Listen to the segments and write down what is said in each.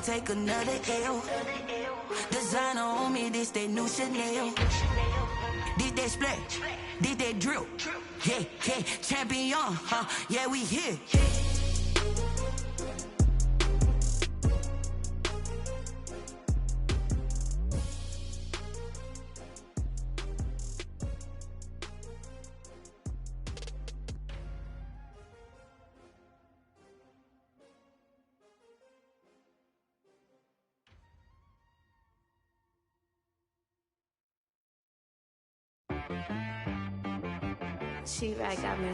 can't take another L. Designer on me, this that new Chanel. Did that splash, did that drill. Yeah, yeah, champion, huh? Yeah, we here. She-Rag got me.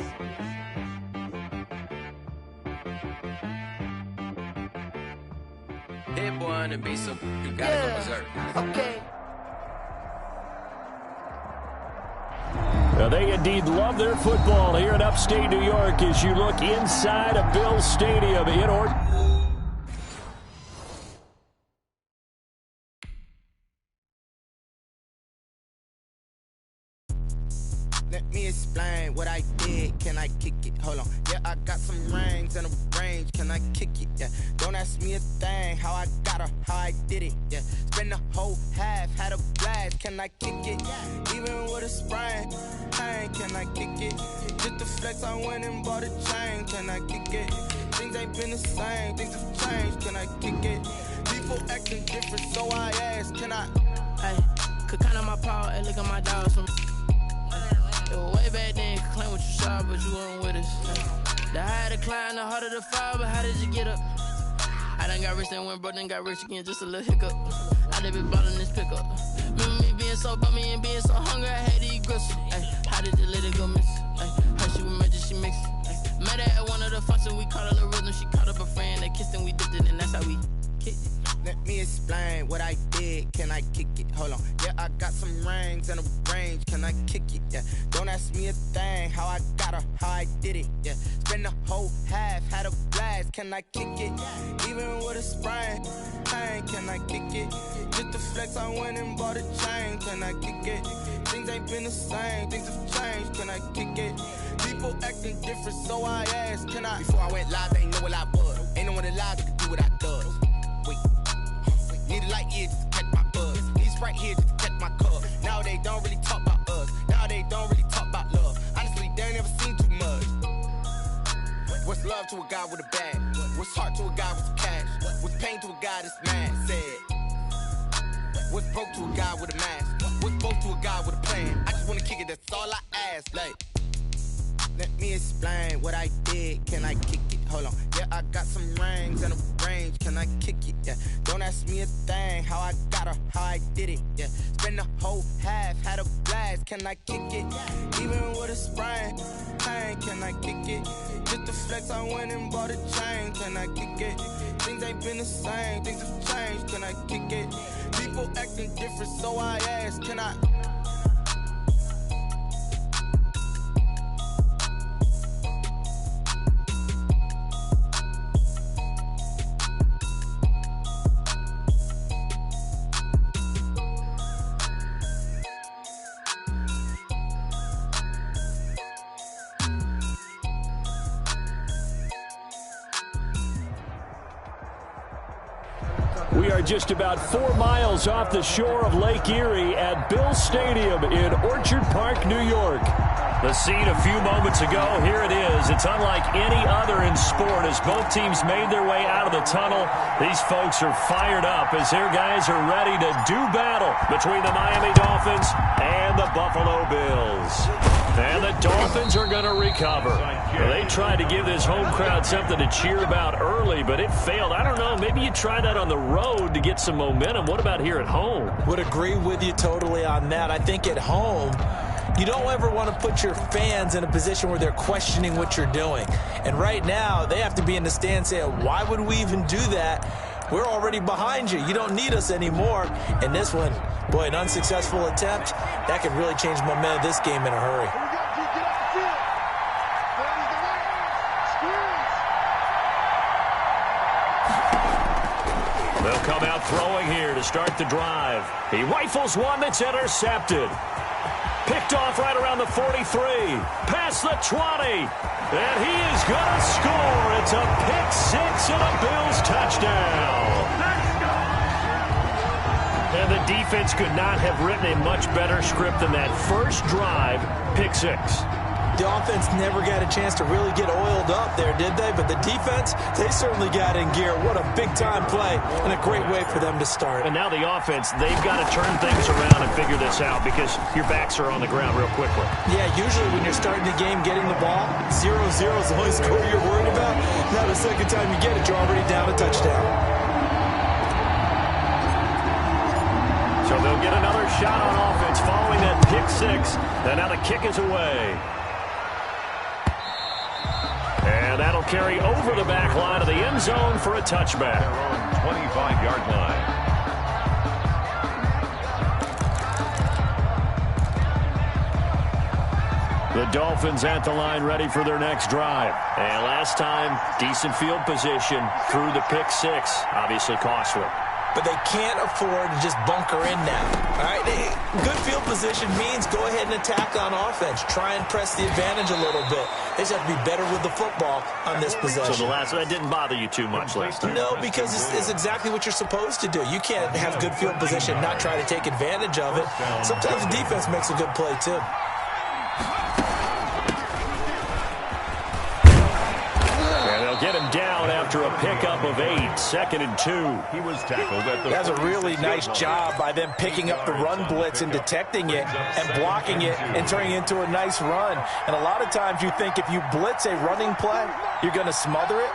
Hit one and be some. You gotta go berserk. Okay. Now they indeed love their football here in upstate New York as you look inside of Bills Stadium in Orton. Let me explain what I did. Can I kick it? Hold on. Yeah, I got some rings and a range. Can I kick it? Yeah. Don't ask me a thing. How I got her, how I did it. Yeah. Spend the whole half, had a blast. Can I kick it? Even with a sprain. Pain, can I kick it? Just the flex, I went and bought a chain. Can I kick it? Things ain't been the same. Things have changed. Can I kick it? People acting different, so I ask. Can I? Hey, could count on my power and look at my dogs from. It was way back then, could claim what you saw, but you weren't with us. The higher the climb, the harder the fall, but how did you get up? I done got rich and went broke, then got rich again, just a little hiccup. I done been ballin' this pickup. Remember me being so bummy and being so hungry, I had to eat gristle. Ay, how did the lady go miss? Ay, her she was magic, she mixed. Ay, met her at one of the functions, we caught a little rhythm, she caught up a friend, they kissed and we dipped it, and that's how we kicked it. Let me explain what I did. Can I kick it? Hold on. Yeah, I got some rings and a range. Can I kick it? Yeah. Don't ask me a thing. How I got her, how I did it. Yeah. Spend the whole half, had a blast. Can I kick it? Even with a sprain. Pain, can I kick it? Just the flex, I went and bought a chain. Can I kick it? Things ain't been the same. Things have changed. Can I kick it? People acting different, so I asked. Can I? Before I went live, they ain't know what I was. Ain't no one alive that could do what I does. Wait. Need a light here just to catch my buzz. Need Sprite here just to catch my cup. Now they don't really talk about us. Now they don't really talk about love. Honestly, they ain't never seen too much. What's love to a guy with a bag? What's heart to a guy with some cash? What's pain to a guy that's mad? Said. What's broke to a guy with a mask? What's broke to a guy with a plan? I just wanna kick it, that's all I ask. Like, let me explain what I did. Can I kick it? Hold on. Yeah, I got some rings and a range. Can I kick it? Yeah. Don't ask me a thing. How I got her, how I did it. Yeah. Spend the whole half, had a blast. Can I kick it? Even with a sprain. Pain, can I kick it? Just the flex, I went and bought a chain. Can I kick it? Things ain't been the same. Things have changed. Can I kick it? People acting different, so I ask. Can I? We are just about 4 miles off the shore of Lake Erie at Bills Stadium in Orchard Park, New York. The scene a few moments ago, here it is. It's unlike any other in sport as both teams made their way out of the tunnel. These folks are fired up as their guys are ready to do battle between the Miami Dolphins and the Buffalo Bills. And the Dolphins are going to recover. They tried to give this home crowd something to cheer about early, but it failed. I don't know, maybe you try that on the road to get some momentum. What about here at home? Would agree with you totally on that. I think at home, you don't ever want to put your fans in a position where they're questioning what you're doing. And right now, they have to be in the stand saying, why would we even do that? We're already behind you. You don't need us anymore. And this one, boy, an unsuccessful attempt, that could really change momentum of this game in a hurry. They'll come out throwing here to start the drive. He rifles one that's intercepted. Picked off right around the 43. Past the 20. And he is going to score. It's a pick six and a Bills touchdown. And the defense could not have written a much better script than that first drive, pick six. The offense never got a chance to really get oiled up there, did they? But the defense, they certainly got in gear. What a big-time play and a great way for them to start. And now the offense, they've got to turn things around and figure this out because your backs are on the ground real quickly. Yeah, usually when you're starting the game getting the ball, 0-0 is the only score you're worried about. Now the second time you get it, you're already down a touchdown. So they'll get another shot on offense following that pick six. And now the kick is away. And that'll carry over the back line of the end zone for a touchback. Their own 25-yard line. The Dolphins at the line ready for their next drive. And last time, decent field position through the pick six. Obviously costly. But they can't afford to just bunker in now. All right, good field position means go ahead and attack on offense. Try and press the advantage a little bit. They just have to be better with the football on this possession. So that didn't bother you too much last time? No, because it's exactly what you're supposed to do. You can't have good field position and not try to take advantage of it. Sometimes the defense makes a good play, too. Get him down after a pickup of 8, 2nd and 2. He was tackled at the... That's a really nice job by them picking up the run blitz and detecting it and blocking it and turning it into a nice run. And a lot of times you think if you blitz a running play, you're going to smother it.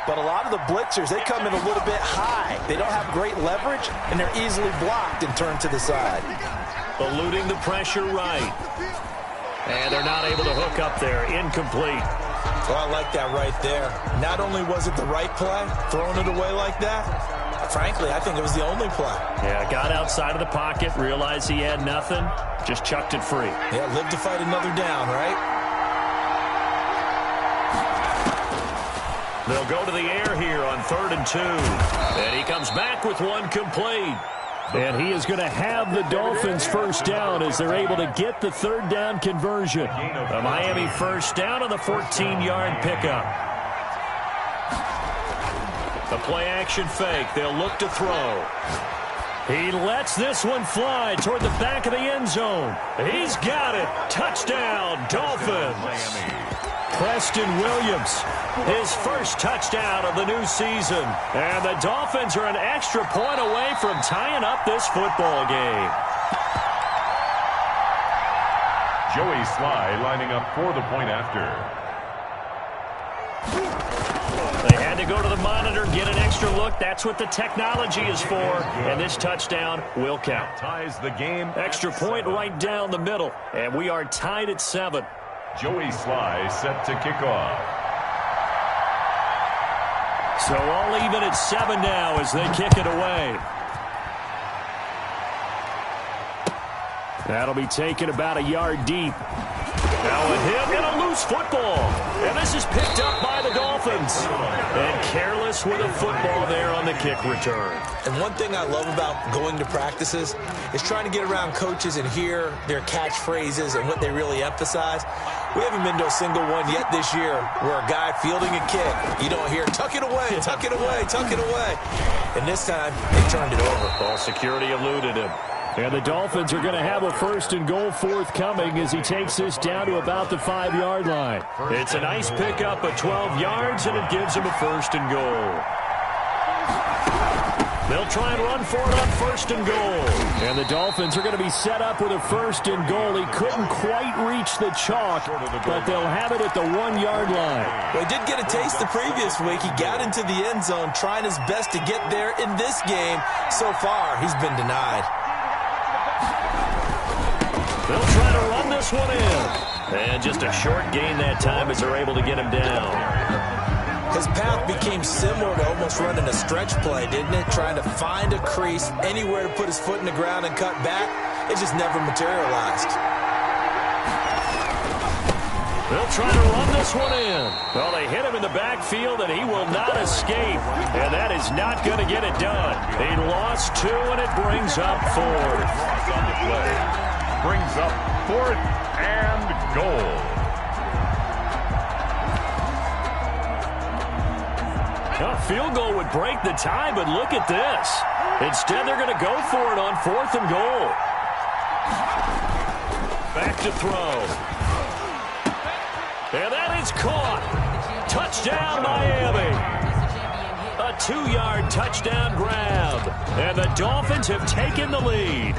But a lot of the blitzers, they come in a little bit high. They don't have great leverage, and they're easily blocked and turned to the side. Eluding the pressure right. And they're not able to hook up there. Incomplete. Oh, I like that right there. Not only was it the right play, throwing it away like that, frankly, I think it was the only play. Yeah, got outside of the pocket, realized he had nothing, just chucked it free. Yeah, live to fight another down, right? They'll go to the air here on 3rd and 2. And he comes back with one complete. And he is going to have the Dolphins first down as they're able to get the 3rd down conversion. A Miami first down on the 14-yard pickup. The play-action fake. They'll look to throw. He lets this one fly toward the back of the end zone. He's got it. Touchdown, Dolphins. Preston Williams, his first touchdown of the new season. And the Dolphins are an extra point away from tying up this football game. Joey Sly lining up for the point after. They had to go to the monitor, get an extra look. That's what the technology is for. And this touchdown will count. Ties the game. Extra point right down the middle. And we are tied at 7. Joey Sly set to kick off. So all even at 7 now as they kick it away. That'll be taken about a yard deep. Now a hit and a loose football. And this is picked up by the Dolphins. And careless with a football there on the kick return. And one thing I love about going to practices is trying to get around coaches and hear their catchphrases and what they really emphasize. We haven't been to a single one yet this year where a guy fielding a kick, you don't hear, tuck it away, tuck it away, tuck it away. And this time, they turned it over. Ball security eluded him. And the Dolphins are going to have a 1st and goal forthcoming as he takes this down to about the 5-yard line. It's a nice pickup of 12 yards, and it gives him a 1st and goal. They'll try and run for it on 1st and goal. And the Dolphins are going to be set up with a 1st and goal. He couldn't quite reach the chalk, but they'll have it at the 1-yard line. Well, he did get a taste the previous week. He got into the end zone trying his best to get there in this game. So far, he's been denied. They'll try to run this one in. And just a short gain that time as they're able to get him down. His path became similar to almost running a stretch play, didn't it? Trying to find a crease, anywhere to put his foot in the ground and cut back. It just never materialized. They'll try to run this one in. Well, they hit him in the backfield, and he will not escape. And that is not going to get it done. He lost 2, and it brings up 4. On the play. Brings up 4th and goal. A field goal would break the tie, but look at this. Instead, they're going to go for it on 4th and goal. Back to throw. And that is caught. Touchdown, Miami. A 2-yard touchdown grab. And the Dolphins have taken the lead.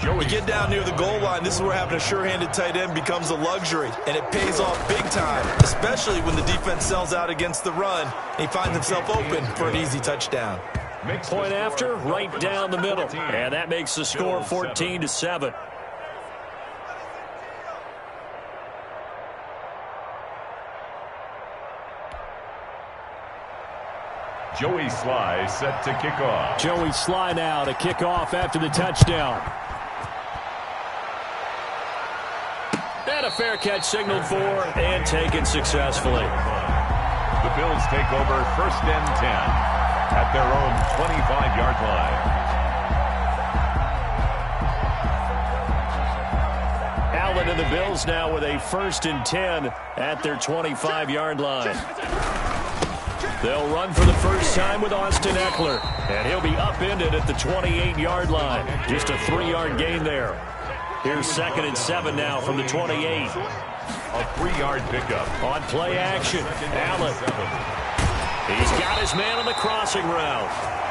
You get down near the goal line, this is where having a sure-handed tight end becomes a luxury, and it pays off big time, especially when the defense sells out against the run, and he finds himself open for an easy touchdown. Point after, right down the middle, and that makes the score 14-7. Joey Sly set to kick off. Joey Sly now to kick off after the touchdown. And a fair catch signaled for and taken successfully. The Bills take over 1st and 10 at their own 25-yard line. Allen and the Bills now with a 1st and 10 at their 25-yard line. They'll run for the first time with Austin Eckler, and he'll be upended at the 28-yard line. Just a 3-yard gain there. Here's 2nd and 7 now from the 28. A 3-yard pickup. On play action, Allen. He's got his man on the crossing route.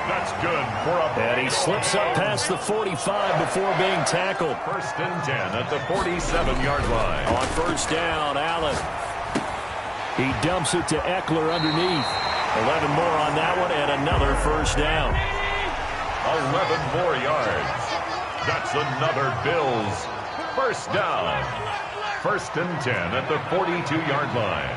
That's good for a... And he slips up past the 45 before being tackled. 1st and 10 at the 47-yard line. On 1st down, Allen. He dumps it to Eckler underneath. 11 more on that one and another 1st down. 11 more yards. That's another Bills 1st down. 1st and 10 at the 42-yard line.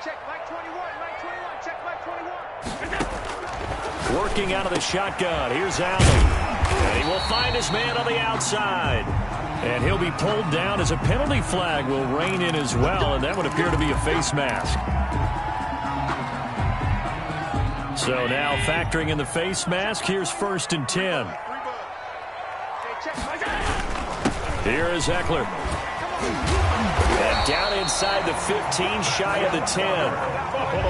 Check Mike 21, Mike 21, check Mike 21. Working out of the shotgun. Here's Allen. And he will find his man on the outside. And he'll be pulled down as a penalty flag will rein in as well, and that would appear to be a face mask. So now factoring in the face mask, here's 1st and 10. Here is Eckler. And down inside the 15, shy of the 10.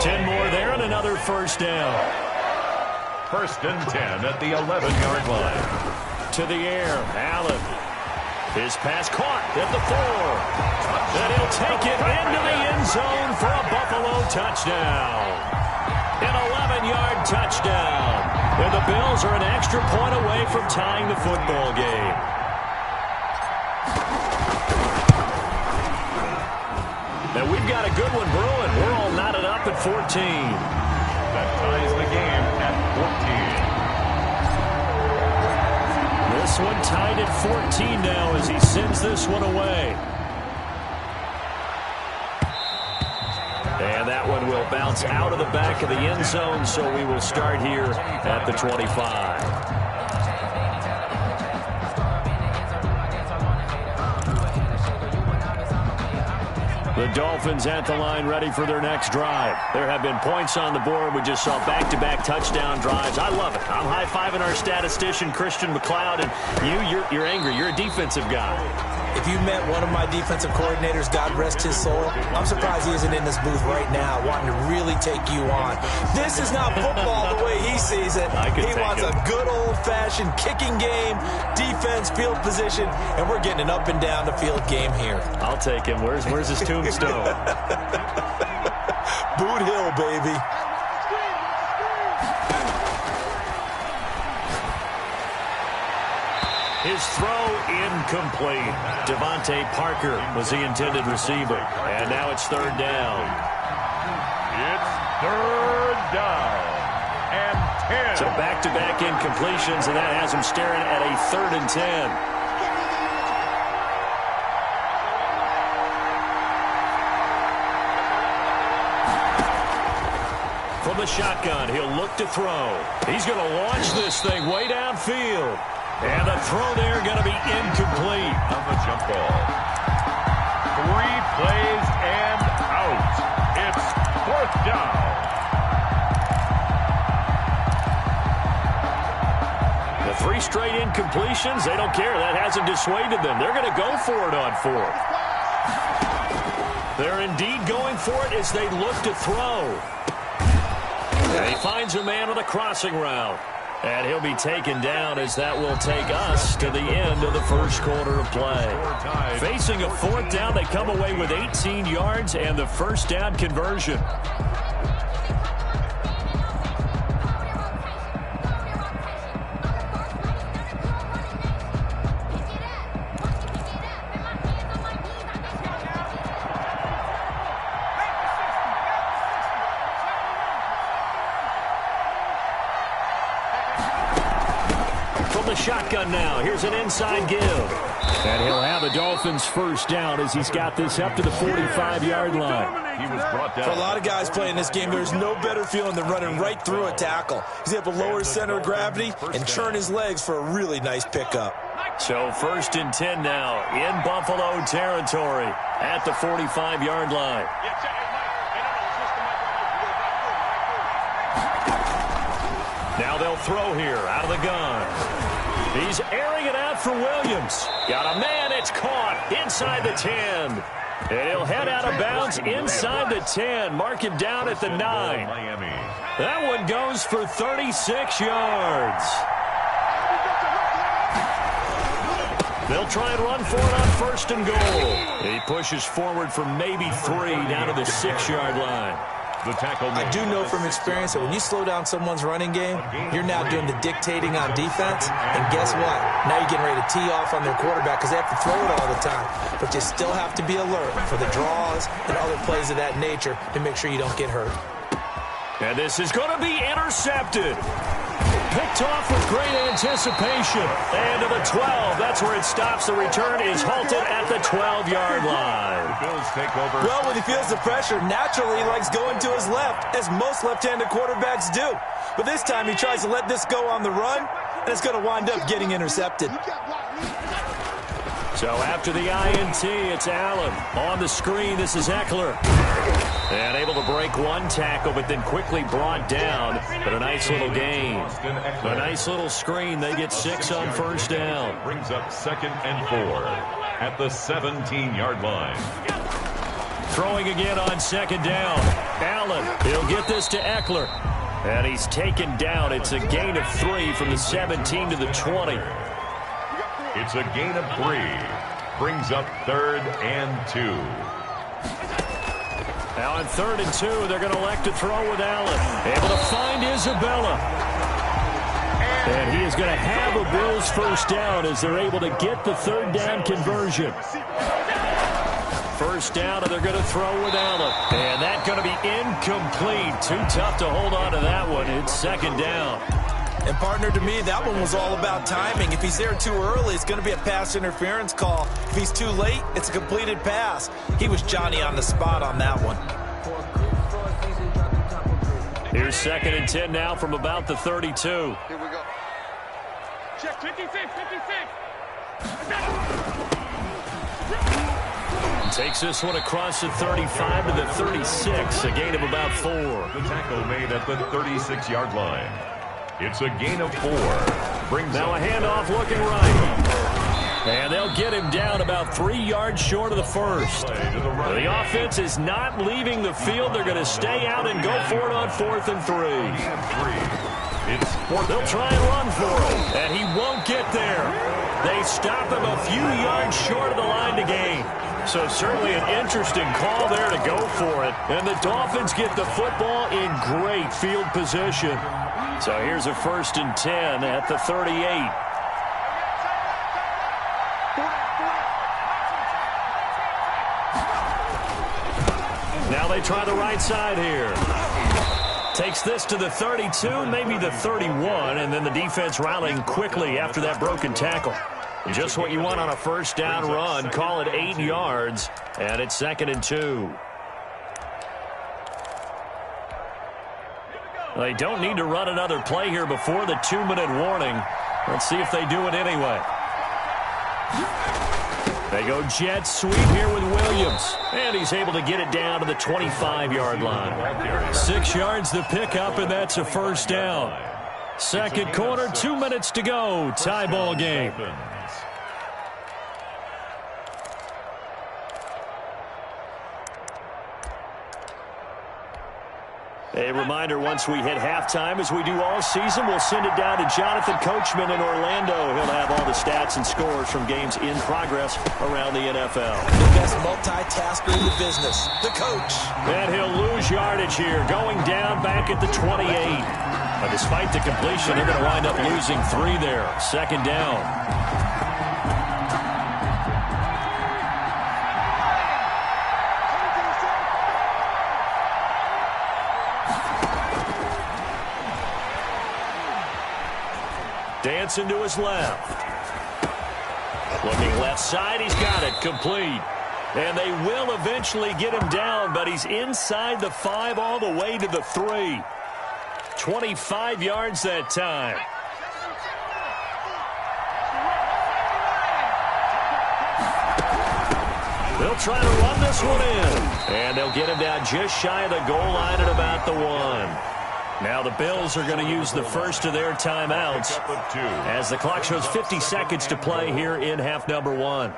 10 more there and another 1st down. 1st and 10 at the 11-yard line. To the air, Allen. His pass caught at the 4. And he'll take it into the end zone for a Buffalo touchdown. An 11-yard touchdown. And the Bills are an extra point away from tying the football game. And we've got a good one brewing. We're all knotted up at 14. That ties the game at 14. This one tied at 14 now as he sends this one away. And that one will bounce out of the back of the end zone, so we will start here at the 25. The Dolphins at the line ready for their next drive. There have been points on the board. We just saw back-to-back touchdown drives. I love it. I'm high-fiving our statistician, Christian McLeod, and you're angry. You're a defensive guy. If you met one of my defensive coordinators, God rest his soul, I'm surprised he isn't in this booth right now wanting to really take you on. This is not football the way he sees it. He wants a good old-fashioned kicking game, defense, field position, and we're getting an up-and-down-the-field game here. I'll take him. Where's his tombstone? Boot Hill, baby. His throw incomplete. Devontae Parker was the intended receiver. And now it's 3rd down. It's 3rd down and 10. So back-to-back incompletions, and that has him staring at a 3rd and 10. From the shotgun, he'll look to throw. He's going to launch this thing way downfield. And the throw there going to be incomplete. On the jump ball. 3 plays and out. It's 4th down. The 3 straight incompletions, they don't care. That hasn't dissuaded them. They're going to go for it on 4th. They're indeed going for it as they look to throw. And he finds a man on the crossing route. And he'll be taken down as that will take us to the end of the first quarter of play. Facing a fourth down, they come away with 18 yards and the first down conversion. Shotgun now. Here's an inside give. And he'll have the Dolphins first down as he's got this up to the 45-yard line. He was brought down. For a lot of guys playing this game, there's no better feeling than running right through a tackle. He's able to lower his center of gravity and churn his legs for a really nice pickup. So 1st and 10 now in Buffalo territory at the 45-yard line. Now they'll throw here out of the gun. He's airing it out for Williams. Got a man, it's caught inside the 10. And he'll head out of bounds inside the 10. Mark him down at the 9. That one goes for 36 yards. They'll try and run for it on 1st and goal. He pushes forward for maybe 3 down to the 6-yard line. The tackle I do know from experience that when you slow down someone's running game, you're now doing the dictating on defense. And guess what? Now you're getting ready to tee off on their quarterback because they have to throw it all the time. But you still have to be alert for the draws and other plays of that nature to make sure you don't get hurt. And this is going to be intercepted. Picked off with great anticipation. And to the 12. That's where it stops. The return is halted at the 12-yard line. The Bills take over. Well, when he feels the pressure, naturally he likes going to his left, as most left-handed quarterbacks do. But this time he tries to let this go on the run, and it's going to wind up getting intercepted. So after the INT, it's Allen. On the screen, this is Eckler. And able to break one tackle, but then quickly brought down. But a nice little gain. A nice little screen. They get 6 on 1st down. Brings up 2nd and 4 at the 17-yard line. Throwing again on 2nd down. Allen, he'll get this to Eckler. And he's taken down. It's a gain of 3 from the 17 to the 20. It's a gain of 3. Brings up 3rd and 2. Now on 3rd and 2, they're going to elect to throw with Allen. Able to find Isabella. And he is going to have a Bills first down as they're able to get the 3rd down conversion. First down, and they're going to throw with Allen. And that's going to be incomplete. Too tough to hold on to that one. It's 2nd down. And, partner, to me, that one was all about timing. If he's there too early, it's going to be a pass interference call. If he's too late, it's a completed pass. He was Johnny on the spot on that one. Here's 2nd and 10 now from about the 32. Here we go. Check 56, 56. Takes this one across the 35 to the 36, a gain of about 4. The tackle made at the 36-yard line. It's a gain of 4. Brings now a handoff looking right. And they'll get him down about 3 yards short of the first. The offense is not leaving the field. They're going to stay out and go for it on 4th and 3. They'll try and run for him, and he won't get there. They stop him a few yards short of the line to gain. So certainly an interesting call there to go for it. And the Dolphins get the football in great field position. So here's a 1st and 10 at the 38. Now they try the right side here. Takes this to the 32, maybe the 31, and then the defense rallying quickly after that broken tackle. Just what you want on a first down run. Call it 8 yards, and it's 2nd and 2. They don't need to run another play here before the 2-minute warning. Let's see if they do it anyway. They go jet sweep here with Williams. And he's able to get it down to the 25-yard line. 6 yards the pickup, and that's a first down. Second quarter, 2 minutes to go. Tie ball game. A reminder, once we hit halftime, as we do all season, we'll send it down to Jonathan Coachman in Orlando. He'll have all the stats and scores from games in progress around the NFL. The best multitasker in the business, the coach. And he'll lose yardage here, going down back at the 28. But despite the completion, they're going to wind up losing 3 there. Second down. Dancing to his left. Looking left side, he's got it, complete. And they will eventually get him down, but he's inside the 5 all the way to the 3. 25 yards that time. They'll try to run this one in. And they'll get him down just shy of the goal line at about the 1. Now the Bills are going to use the first of their timeouts as the clock shows 50 seconds to play here in half number 1.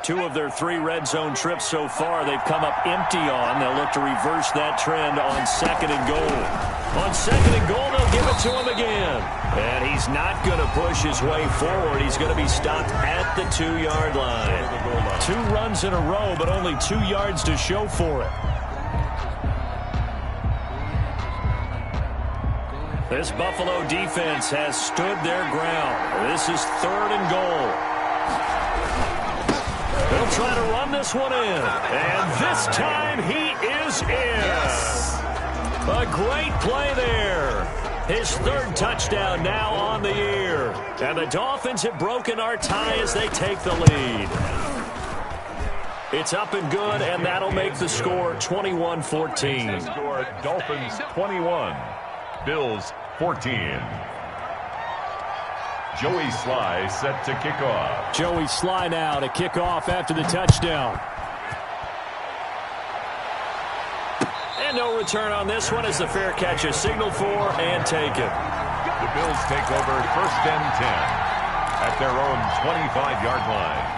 Two of their 3 red zone trips so far, they've come up empty on. They'll look to reverse that trend on 2nd and goal. On 2nd and goal, they'll give it to him again. And he's not going to push his way forward. He's going to be stopped at the 2-yard line. 2 runs in a row, but only 2 yards to show for it. This Buffalo defense has stood their ground. This is 3rd and goal. They'll try to run this one in. And this time he is in. Yes. A great play there. His 3rd touchdown now on the year. And the Dolphins have broken our tie as they take the lead. It's up and good, and that'll make the score 21-14. Score Dolphins 21, Bills 14. Joey Sly set to kick off. Joey Sly now to kick off after the touchdown. And no return on this one as the fair catch is signaled for and taken. The Bills take over 1st and 10 at their own 25-yard line.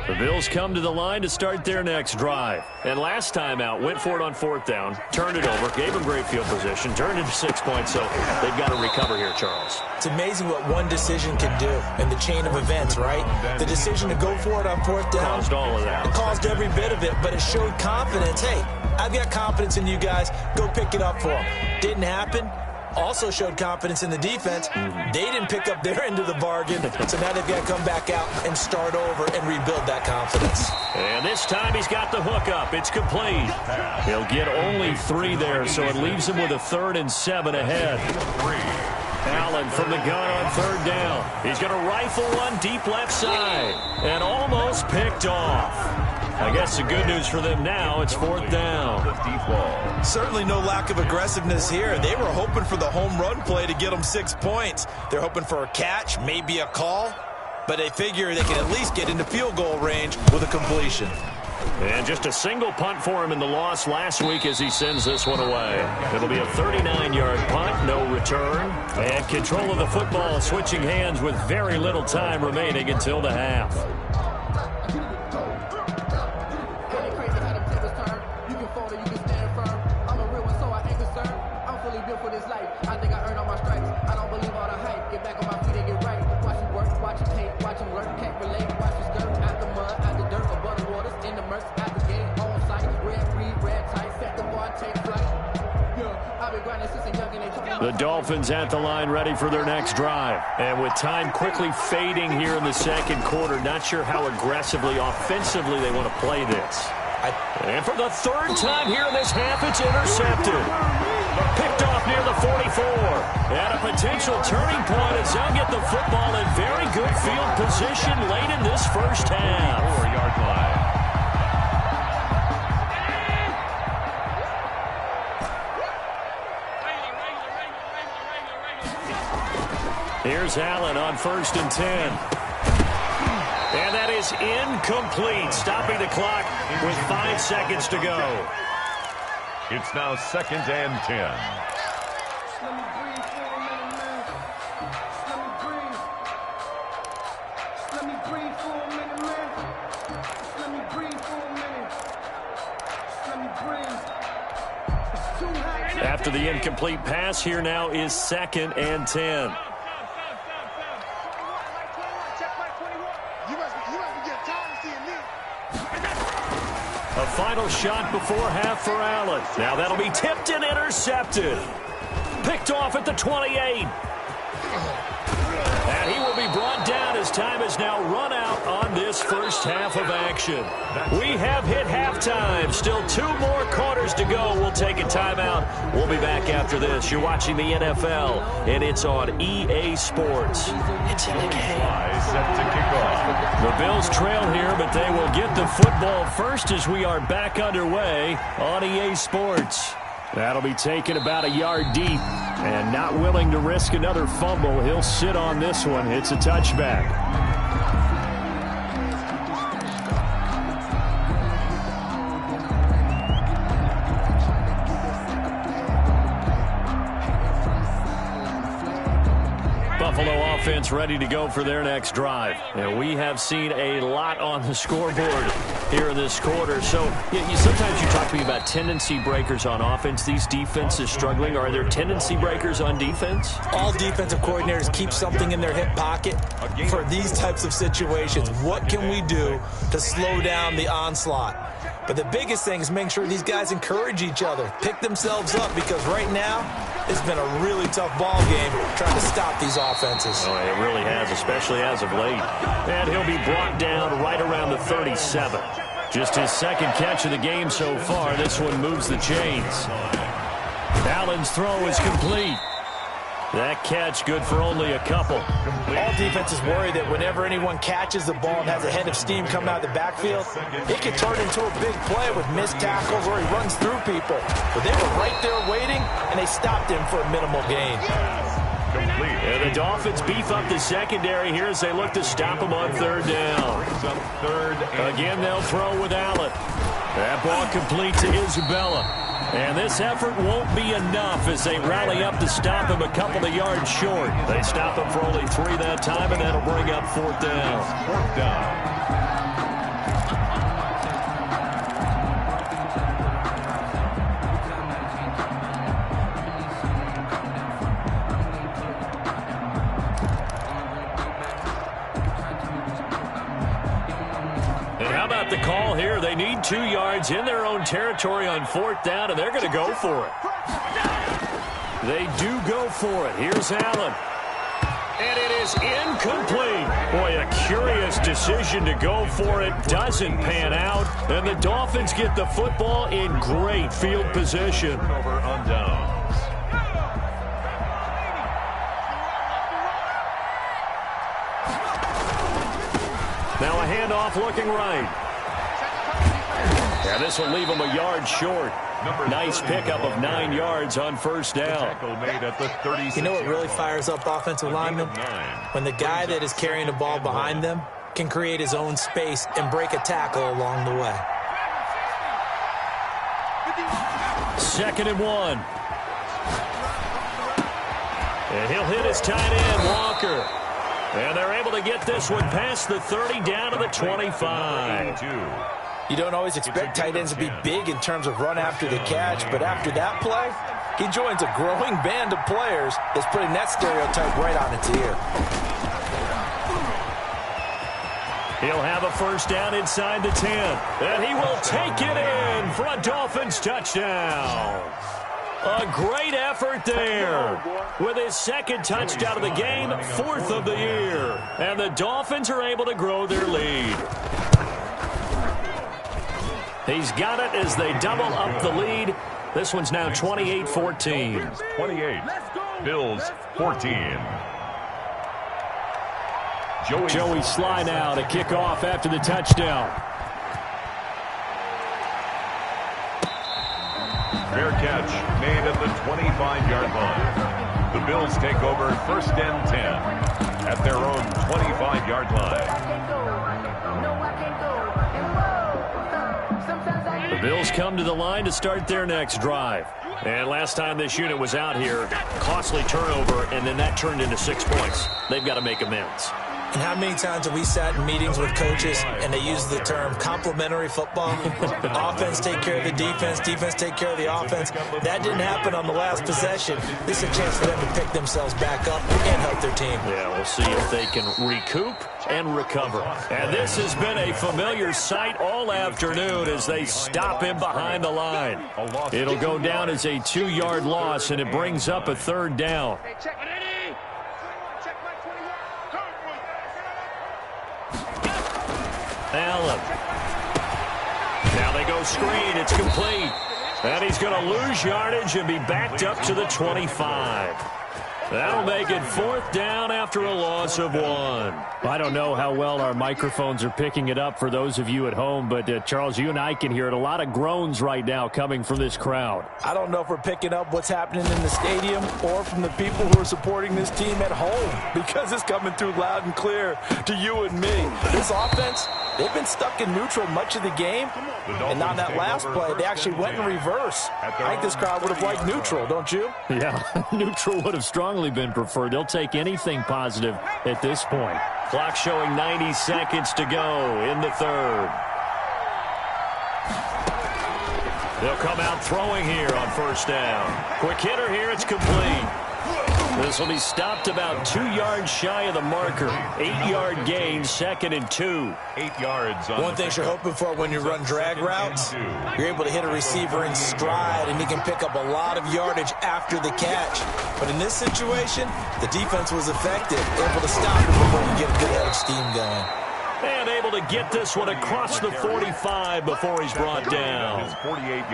The Bills come to the line to start their next drive. And last time out, went for it on 4th down, turned it over, gave them great field position, turned it to 6 points, so they've got to recover here, Charles. It's amazing what one decision can do in the chain of events, right? The decision to go for it on 4th down. Caused all of that. It caused every bit of it, but it showed confidence. Hey, I've got confidence in you guys. Go pick it up for them. Didn't happen. Also showed confidence in the defense. They didn't pick up their end of the bargain, so now they've got to come back out and start over and rebuild that confidence. And this time he's got the hook up. It's complete. He'll get only 3 there, so it leaves him with a 3rd and 7 ahead. Allen from the gun on 3rd down. He's going to rifle one deep left side and almost picked off. I guess the good news for them now, it's 4th down. Certainly no lack of aggressiveness here. They were hoping for the home run play to get them 6 points. They're hoping for a catch, maybe a call, but they figure they can at least get into field goal range with a completion. And just a single punt for him in the loss last week as he sends this one away. It'll be a 39-yard punt, no return. And control of the football switching hands with very little time remaining until the half. The Dolphins at the line ready for their next drive. And with time quickly fading here in the 2nd quarter, not sure how aggressively, offensively they want to play this. And for the 3rd time here in this half, it's intercepted. Picked off near the 44. And a potential turning point as they'll get the football in very good field position late in this first half. 4-yard line. Here's Allen on 1st and 10. And that is incomplete, stopping the clock with 5 seconds to go. It's now 2nd and 10. After the incomplete pass, here now is 2nd and 10. A final shot before half for Allen. Now that'll be tipped and intercepted. Picked off at the 28. And he will be brought down as time has now run out on this first half of action. We have hit halftime. Still 2 more quarters to go. We'll take a timeout. We'll be back after this. You're watching the NFL, and it's on EA Sports. It's in the game. Set to kick off. The Bills trail here, but they will get the football first as we are back underway on EA Sports. That'll be taken about a yard deep, and not willing to risk another fumble. He'll sit on this one. It's a touchback. Buffalo offense ready to go for their next drive. And we have seen a lot on the scoreboard here in this quarter. So sometimes you talk to me about tendency breakers on offense. These defenses struggling. Are there tendency breakers on defense? All defensive coordinators keep something in their hip pocket for these types of situations. What can we do to slow down the onslaught? But the biggest thing is making sure these guys encourage each other, pick themselves up, because right now it's been a really tough ball game trying to stop these offenses. Oh, it really has, especially as of late. And he'll be brought down right around the 37. Just his 2nd catch of the game so far. This one moves the chains. Allen's throw is complete. That catch good for only a couple. All defenses worry that whenever anyone catches the ball and has a head of steam coming out of the backfield, it can turn into a big play with missed tackles or he runs through people. But they were right there waiting, and they stopped him for a minimal gain. And the Dolphins beef up the secondary here as they look to stop him on 3rd down. Again, they'll throw with Allen. That ball complete to Isabella. And this effort won't be enough as they rally up to stop him a couple of yards short. They stop him for only 3 that time, and that'll bring up 4th down. 4th down. The call here, they need 2 yards in their own territory on 4th down, and they're going to go for it. They do go for it. Here's Allen. And it is incomplete. Boy, a curious decision to go for it. Doesn't pan out. And the Dolphins get the football in great field position. Over on downs. Now a handoff looking right. Yeah, this will leave him a yard short. Nice pickup of 9 yards on 1st down. You know what really fires up offensive linemen? When the guy that is carrying the ball behind them can create his own space and break a tackle along the way. 2nd and 1. And he'll hit his tight end, Walker. And they're able to get this one past the 30 down to the 25. You don't always expect tight ends to be big in terms of run after the catch, but after that play, he joins a growing band of players that's putting that stereotype right on its ear. He'll have a 1st down inside the 10, and he will take it in for a Dolphins touchdown. A great effort there. With his 2nd touchdown of the game, 4th of the year. And the Dolphins are able to grow their lead. He's got it as they double up the lead. This one's now 28-14. 28. Bills 14. Joey Sly now to kick off after the touchdown. Fair catch made at the 25-yard line. The Bills take over 1st and 10 at their own 25-yard line. The Bills come to the line to start their next drive. And last time this unit was out here, costly turnover, and then that turned into 6 points. They've got to make amends. And how many times have we sat in meetings with coaches and they use the term complementary football? Offense take care of the defense, defense take care of the offense. That didn't happen on the last possession. This is a chance for them to pick themselves back up and help their team. Yeah, we'll see if they can recoup and recover. And this has been a familiar sight all afternoon as they stop him behind the line. It'll go down as a 2-yard loss, and it brings up a 3rd down. Allen. Now they go screen. It's complete. And he's going to lose yardage and be backed up to the 25. That'll make it 4th down after a loss of 1. I don't know how well our microphones are picking it up for those of you at home, but Charles, you and I can hear it. A lot of groans right now coming from this crowd. I don't know if we're picking up what's happening in the stadium or from the people who are supporting this team at home, because it's coming through loud and clear to you and me. This offense, they've been stuck in neutral much of the game, and on that last play, they actually went in reverse. I think this crowd would have liked neutral, don't you? Yeah, neutral would have strongly been preferred. They'll take anything positive at this point. Clock showing 90 seconds to go in the 3rd. They'll come out throwing here on 1st down. Quick hitter here. It's complete. This will be stopped about 2 yards shy of the marker. 8-yard gain, 2nd and 2. 8 yards. One thing you're hoping for when you run drag routes, you're able to hit a receiver in stride, and he can pick up a lot of yardage after the catch. But in this situation, the defense was effective, able to stop him before you get a good head of steam going. And able to get this one across the 45 before he's brought down.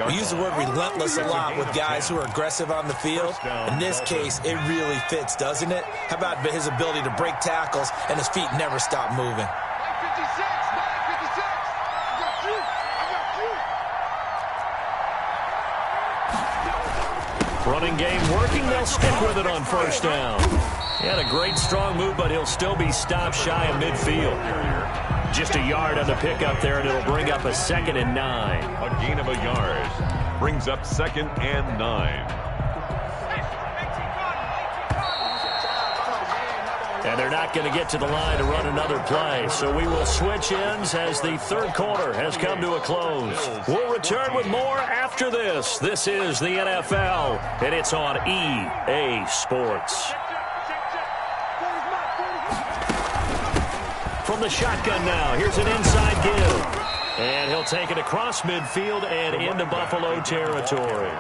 We use the word relentless a lot with guys who are aggressive on the field. In this case, it really fits, doesn't it? How about his ability to break tackles and his feet never stop moving? Running game working. They'll stick with it on 1st down. He had a great strong move, but he'll still be stopped shy of midfield. Just a yard on the pickup there, and it'll bring up a 2nd and 9. A gain of a yard brings up 2nd and 9. And they're not going to get to the line to run another play. So we will switch ends as the 3rd quarter has come to a close. We'll return with more after this. This is the NFL, and it's on EA Sports. From the shotgun now, here's an inside give. And he'll take it across midfield and into Buffalo territory.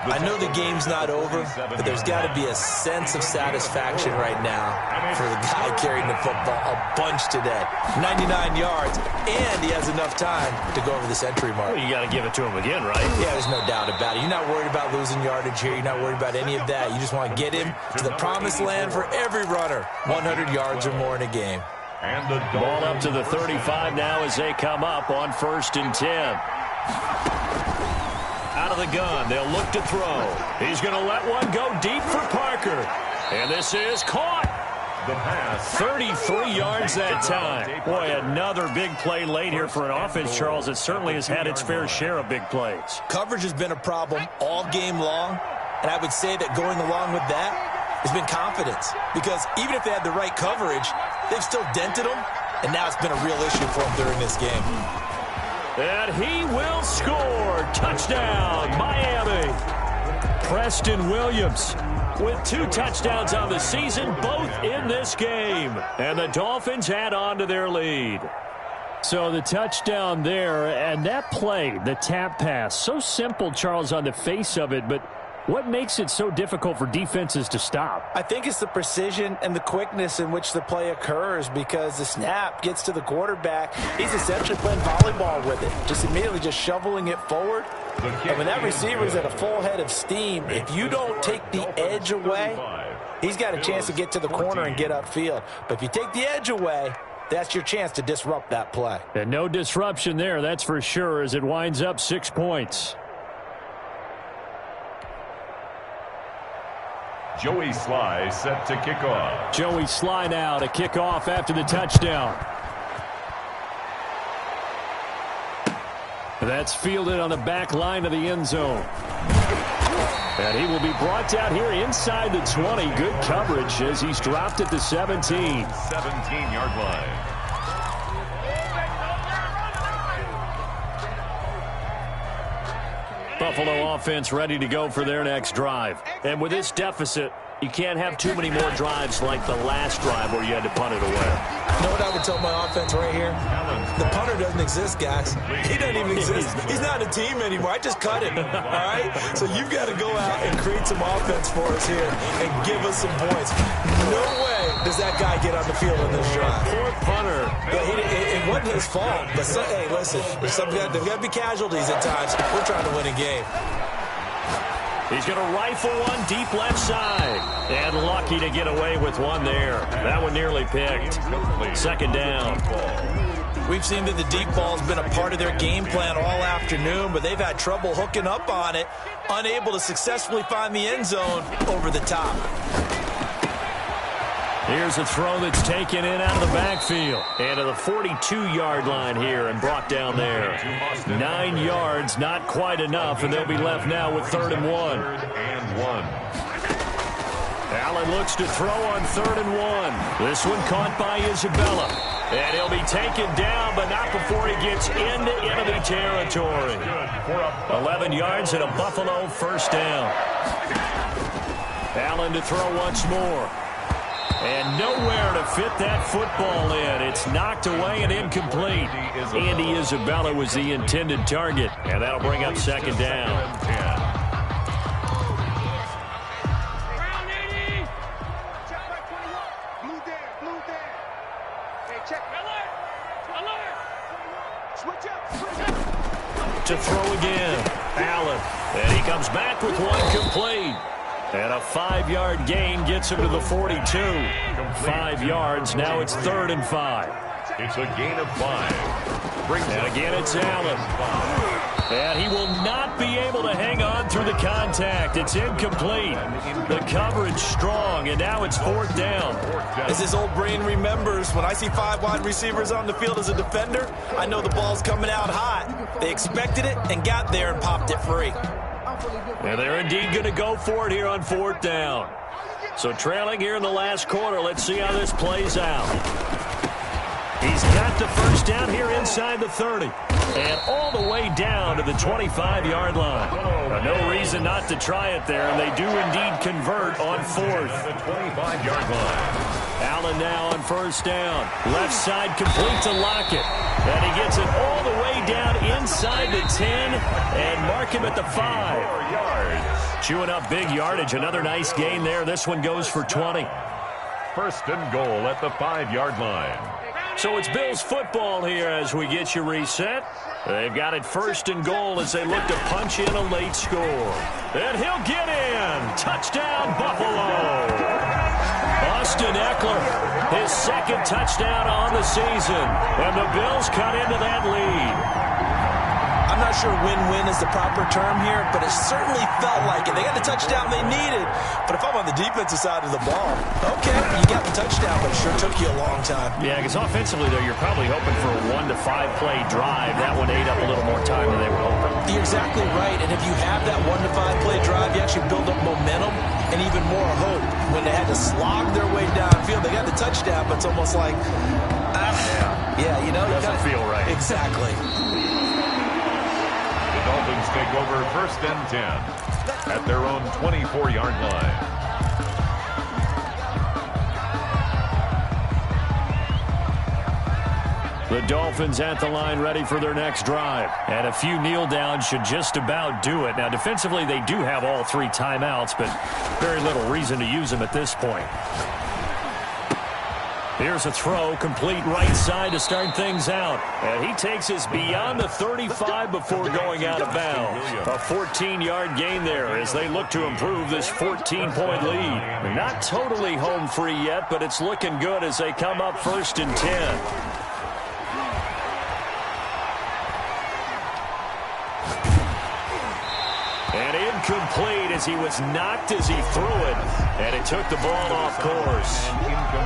I know the game's not over, but there's got to be a sense of satisfaction right now for the guy carrying the football a bunch today. 99 yards, and he has enough time to go over the century mark. Well, you got to give it to him again, right? Yeah, there's no doubt about it. You're not worried about losing yardage here. You're not worried about any of that. You just want to get him to the promised land for every runner. 100 yards or more in a game. And the ball up to the 35 now as they come up on 1st and 10. Out of the gun, they'll look to throw. He's going to let one go deep for Parker. And this is caught. The pass. 33 yards that time. Boy, another big play late here for an offense, Charles. It certainly has had its fair share of big plays. Coverage has been a problem all game long, and I would say that going along with that has been confidence. Because even if they had the right coverage, they've still dented them, and now it's been a real issue for them during this game. And he will score. Touchdown, Miami. Preston Williams with 2 touchdowns on the season, both in this game. And the Dolphins add on to their lead. So the touchdown there, and that play, the tap pass, so simple, Charles, on the face of it, but What makes it so difficult for defenses to stop? I think it's the precision and the quickness in which the play occurs, because the snap gets to the quarterback. He's essentially playing volleyball with it, just immediately just shoveling it forward. And when that receiver's at a full head of steam, if you don't take the edge away, he's got a chance to get to the corner and get upfield. But if you take the edge away, that's your chance to disrupt that play. And no disruption there, that's for sure, as it winds up 6 points. Joey Sly set to kick off. Joey Sly now to kick off after the touchdown. That's fielded on the back line of the end zone. And he will be brought down here inside the 20. Good coverage as he's dropped at the 17. 17-yard line. Buffalo offense ready to go for their next drive. And with this deficit, you can't have too many more drives like the last drive where you had to punt it away. You know what I would tell my offense right here? The punter doesn't exist, guys. He doesn't even exist. He's not a team anymore. I just cut him, all right? So you've got to go out and create some offense for us here and give us some points. No way does that guy get on the field in this drive. Poor punter. It wasn't his fault. But, hey, listen, there's got to be casualties at times. We're trying to win a game. He's going to rifle one deep left side. And lucky to get away with one there. That one nearly picked. Second down. We've seen that the deep ball's been a part of their game plan all afternoon, but they've had trouble hooking up on it, unable to successfully find the end zone over the top. Here's a throw that's taken in out of the backfield. And to the 42-yard line here and brought down there. 9 yards, not quite enough, and they'll be left now with 3rd and 1. Allen looks to throw on 3rd and 1. This one caught by Isabella. And he'll be taken down, but not before he gets into enemy territory. 11 yards and a Buffalo first down. Allen to throw once more. And nowhere to fit that football in. It's knocked away and incomplete. Andy Isabella was the intended target. And that'll bring up second down. To throw again. Allen. And he comes back with one complete. And a 5-yard gain gets him to the 42. 5 yards. Now it's 3rd and 5. It's a gain of 5. And again it's Allen. And he will not be able to hang on through the contact. It's incomplete. The coverage strong, and now it's 4th down. As his old brain remembers, when I see 5 wide receivers on the field as a defender, I know the ball's coming out hot. They expected it and got there and popped it free. And they're indeed going to go for it here on 4th down. So trailing here in the last quarter, let's see how this plays out. He's got the first down here inside the 30. And all the way down to the 25-yard line. No reason not to try it there, and they do indeed convert on 4th. The 25-yard line. Allen now on first down. Left side complete to Lockett. And he gets it all the way down inside the 10 and mark him at the 5. 4 yards. Chewing up big yardage. Another nice gain there. This one goes for 20. First and goal at the 5-yard line. So it's Bills football here as we get you reset. They've got it first and goal as they look to punch in a late score. And he'll get in. Touchdown, Buffalo. Austin Eckler, his second touchdown on the season. And the Bills cut into that lead. I'm not sure win-win is the proper term here, but it certainly felt like it. They got the touchdown they needed, but if I'm on the defensive side of the ball, okay, you got the touchdown, but it sure took you a long time. Yeah, because offensively, though, you're probably hoping for a 1 to 5 play drive. That one ate up a little more time than they were hoping. You're exactly right, and if you have that 1 to 5 play drive, you actually build up momentum and even more hope. When they had to slog their way downfield, they got the touchdown, but it's almost like, yeah, you know. Doesn't feel right. Exactly. Dolphins take over first and 10 at their own 24-yard line. The Dolphins at the line ready for their next drive. And a few kneel downs should just about do it. Now, defensively, they do have all 3 timeouts, but very little reason to use them at this point. Here's a throw, complete right side to start things out. And he takes us beyond the 35 before going out of bounds. A 14-yard gain there as they look to improve this 14-point lead. Not totally home free yet, but it's looking good as they come up 1st and 10. And incomplete as he was knocked as he threw it. And it took the ball off course.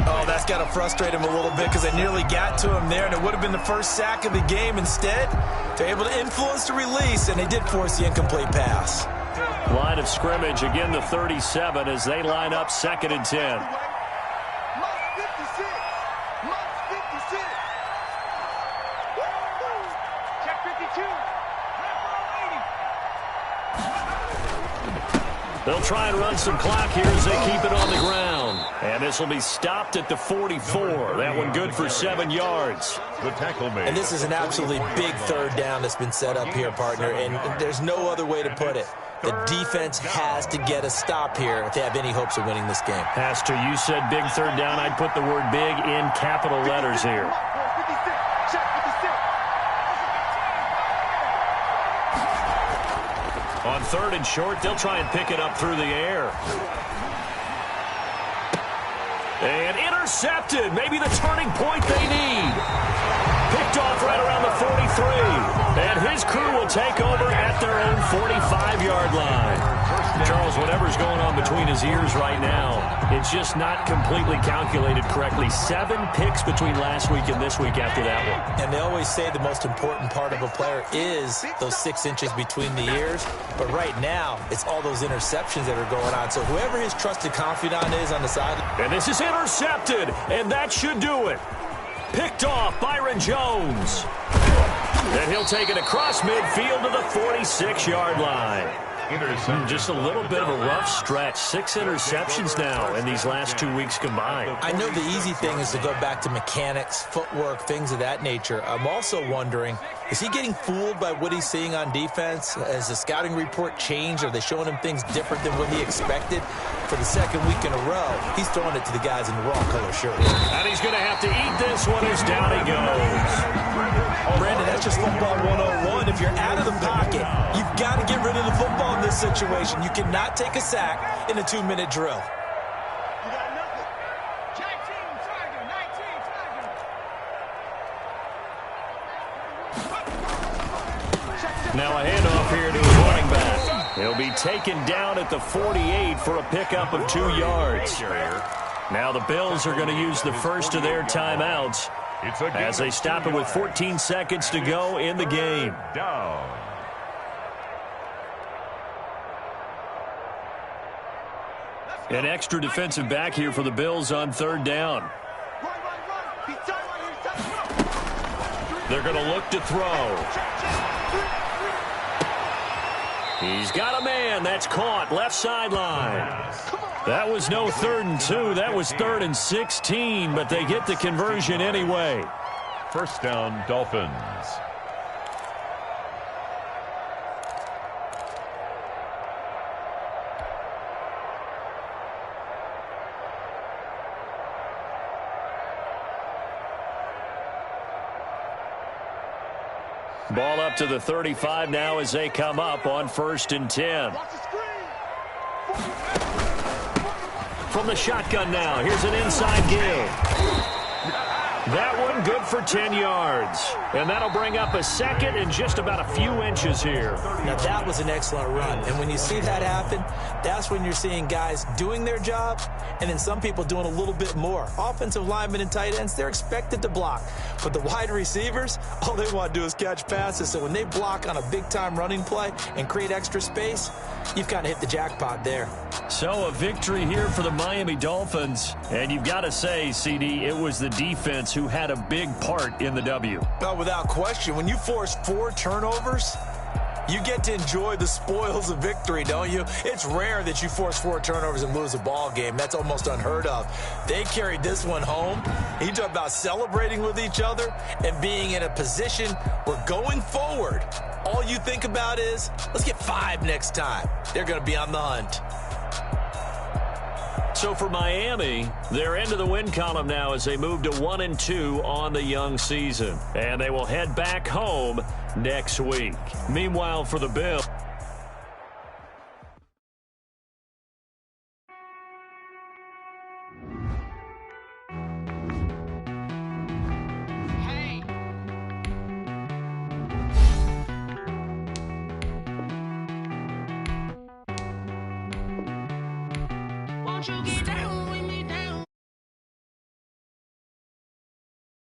Oh, that's got to frustrate him a little bit because they nearly got to him there, and it would have been the first sack of the game. Instead, they're able to influence the release, and they did force the incomplete pass. Line of scrimmage, again the 37 as they line up 2nd and 10. They'll try and run some clock here as they keep it on the ground. And this will be stopped at the 44. That one good for 7 yards. The tackle made. And this is an absolutely big 3rd down that's been set up here, partner. And there's no other way to put it. The defense has to get a stop here if they have any hopes of winning this game. Has to. You said big 3rd down. I'd put the word big in capital letters here. On 3rd and short, they'll try and pick it up through the air. And intercepted. Maybe the turning point they need. Picked off right around the 43. And his crew will take over at their own 45-yard line. Charles, whatever's going on between his ears right now, it's just not completely calculated correctly. 7 picks between last week and this week after that one. And they always say the most important part of a player is those 6 inches between the ears. But right now, it's all those interceptions that are going on. So whoever his trusted confidant is on the side. And this is intercepted, and that should do it. Picked off Byron Jones. And he'll take it across midfield to the 46-yard line. Just a little bit of a rough stretch. 6 interceptions now in these last 2 weeks combined. I know the easy thing is to go back to mechanics, footwork, things of that nature. I'm also wondering, is he getting fooled by what he's seeing on defense? Has the scouting report changed? Are they showing him things different than what he expected? For the 2nd week in a row, he's throwing it to the guys in the wrong color shirt. And he's going to have to eat this one as down he goes. Brandon, that's just football 101. If you're out of the pocket, you've got to get rid of the football in this situation. You cannot take a sack in a 2-minute drill. Now a handoff here to his running back. He'll be taken down at the 48 for a pickup of 2 yards. Now the Bills are going to use the first of their timeouts as they stop it with 14 seconds to go in the game. Down. An extra defensive back here for the Bills on 3rd down. They're going to look to throw. He's got a man. That's caught. Left sideline. That was no 3rd and 2. That was 3rd and 16, but they get the conversion anyway. 1st down, Dolphins. Ball up to the 35 now as they come up on 1st and 10. From the shotgun now, here's an inside give. That one good for 10 yards. And that'll bring up a 2nd and just about a few inches here. Now that was an excellent run. And when you see that happen, that's when you're seeing guys doing their job and then some people doing a little bit more. Offensive linemen and tight ends, they're expected to block. But the wide receivers, all they want to do is catch passes. So when they block on a big-time running play and create extra space, you've kind of hit the jackpot there. So a victory here for the Miami Dolphins. And you've got to say, CD, it was the defense who had a big part in the W. No, without question. When you force 4 turnovers, You get to enjoy the spoils of victory, don't you? It's rare that you force 4 turnovers and lose a ball game. That's almost unheard of. They carried this one home. You talk about celebrating with each other and being in a position where going forward, all you think about is, let's get 5 next time. They're going to be on the hunt. So for Miami, they're into the win column now as they move to 1-2 on the young season. And they will head back home next week. Meanwhile, for the Bills, Won't you get down?